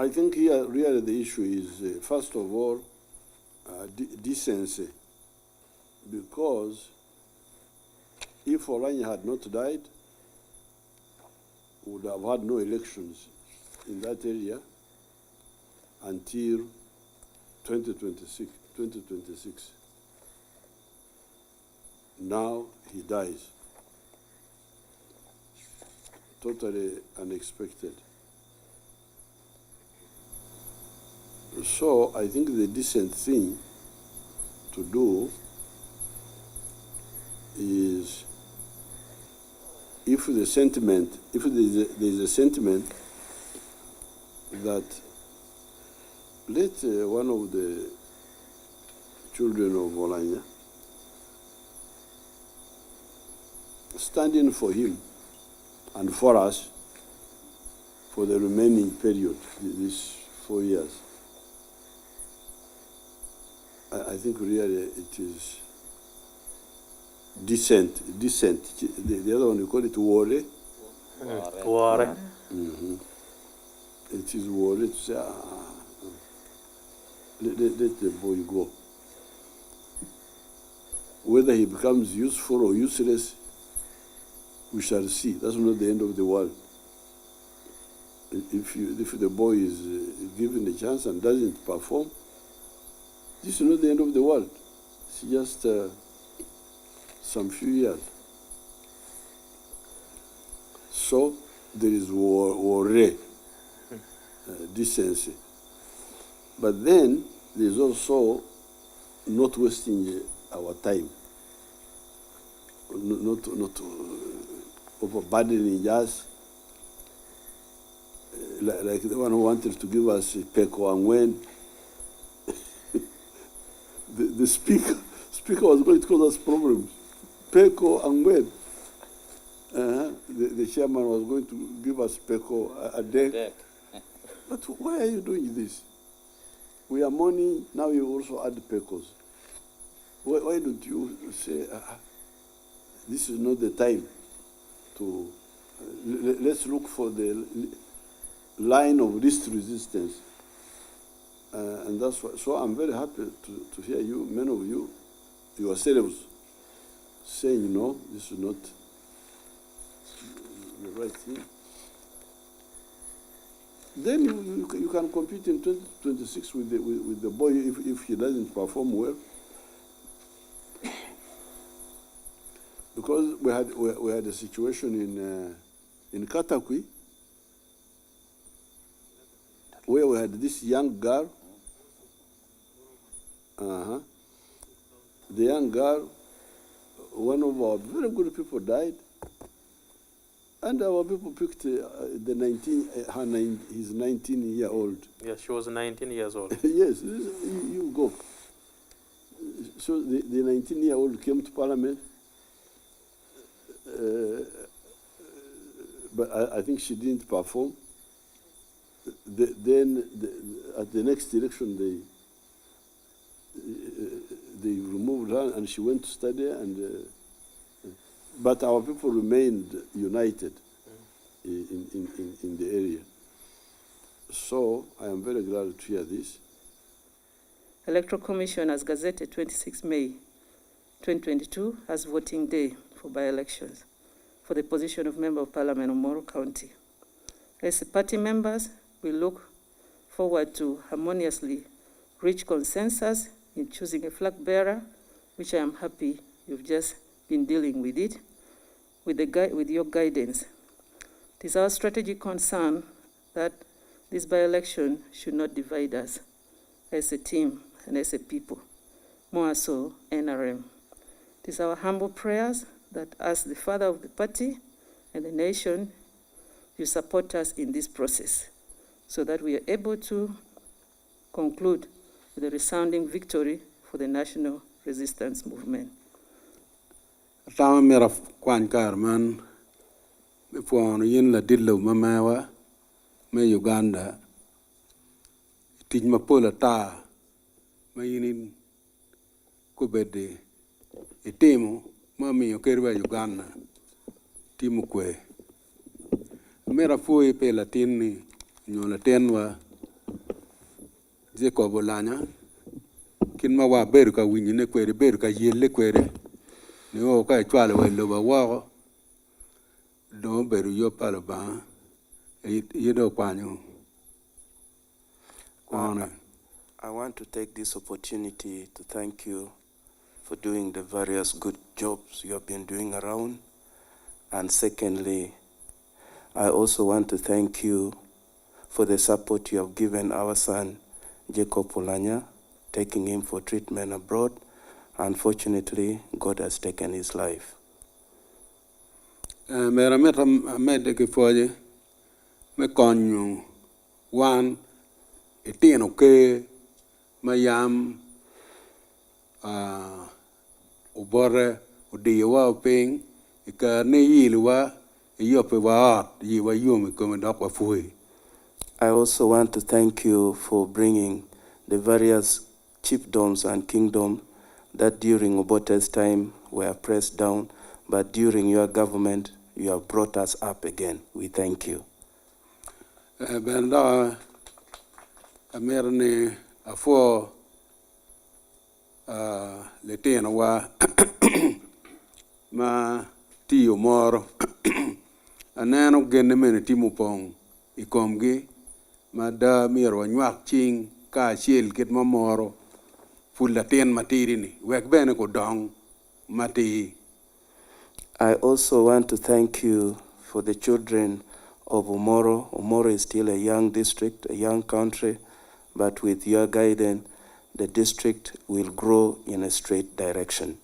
I think here really the issue is, first of all, decency. Because if Oulanyah had not died, we would have had no elections in that area until 2026. Now he dies. Totally unexpected. So I think the decent thing to do is, if there's a sentiment that let one of the children of Oulanyah stand in for him and for us for the remaining period, these 4 years. I think really it is decent. The other one, you call it worry. Worry. Mm-hmm. It is worry to say, let the boy go. Whether he becomes useful or useless, we shall see. That's not the end of the world. If the boy is given a chance and doesn't perform, this is not the end of the world. It's just some few years. So there is worry, decency. But then there's also not wasting our time, not overburdening us, like the one who wanted to give us Peko, and when the speaker was going to cause us problems. Peko and when the chairman was going to give us Peko a deck. But why are you doing this? We are mourning, now you also add Pekos. Why don't you say, this is not the time to, let's look for the line of least resistance. And that's why, so I'm very happy to hear you, many of you, yourselves, saying, no, this is not the right thing. Then you can compete in 2026 with the boy if he doesn't perform well. Because we had a situation in Katakwi where we had this young girl. The young girl, one of our very good people died, and our people picked his 19-year-old. Yes, she was 19 years old. Yes, you go. So the 19-year-old came to Parliament, but I think she didn't perform. Then at the next election, they removed her, and she went to study, but our people remained united in the area. So I am very glad to hear this. Electoral Commission has gazetted 26 May 2022 as voting day for by-elections for the position of Member of Parliament of Omoro County. As party members, we look forward to harmoniously reach consensus in choosing a flag bearer, which I am happy you've just been dealing with it, with your guidance. It is our strategic concern that this by-election should not divide us as a team and as a people, more so NRM. It is our humble prayers that as the father of the party and the nation, you support us in this process so that we are able to conclude with a resounding victory for the national resistance movement. Tama mera kwan karman me fuano yin la dillo mamawa me Uganda tij mapola ta me yinin kubede itimo mami yokerwa Uganda timu kwe mera foi pe latini nyola tenwa Jacob Oulanyah kin ma wa beru ka winyi ne kwere beru ka yelle kwere ni o ka chwale wa lo ba wa do beru yo palo ba yedo kwanyo kwana. I want to take this opportunity to thank you for doing the various good jobs you have been doing around. And secondly, I also want to thank you for the support you have given our son, Jacob Oulanyah, taking him for treatment abroad. Unfortunately, God has taken his life. Mera meta mede ke foje me konyu wan etino ke mayam ubore udiwa ping ka ne yilwa yope wa yiwa yumi ko ndakwa fuyi. I also want to thank you for bringing the various chiefdoms and kingdoms that during Obote's time were pressed down, but during your government, you have brought us up again. We thank you. Benda amerni afo letena wa ma ti Omoro aneno genne mene timo pong ikomgi ma da miro nywak ching ka chiel kit mamoro fulla ten matiri ni wek bene ko dong mati. I also want to thank you for the children of Omoro. Omoro is still a young district, a young country, but with your guidance, the district will grow in a straight direction.